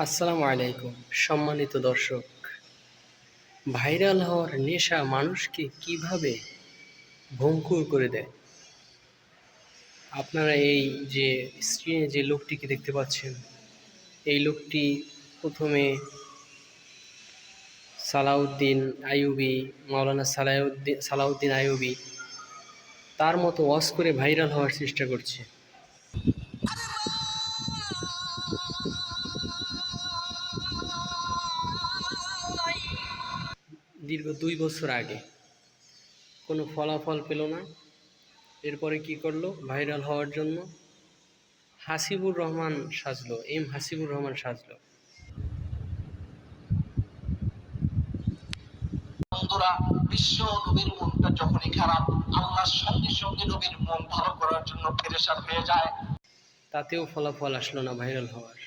আসসালামু আলাইকুম সম্মানিত দর্শক। ভাইরাল হওয়ার নেশা মানুষকে কিভাবে ভঙ্গুর করে দেয়। আপনারা এই যে স্ক্রিনে যে লোকটিকে দেখতে পাচ্ছেন, এই লোকটি প্রথমে সালাউদ্দিন আইয়ুবী, মাওলানা সালাউদ্দিন আইয়ুবী তার মতো ওয়াজ করে ভাইরাল হওয়ার চেষ্টা করছে। দীর্ঘ 2 বছর আগে কোনো ফলাফল পেল না। এরপরে কি করলো? ভাইরাল হওয়ার জন্য হাসিবুর রহমান সাজলো, হাসিবুর রহমান সাজলো। বন্ধুরা, বিশ্ব নবীর মনটা যখনই খারাপ, আল্লাহর সঙ্গে সঙ্গে নবীর মন ভালো করার জন্য পেরেশান হয়ে যায়। তাতেও ফলাফল আসলো না ভাইরাল হওয়ার।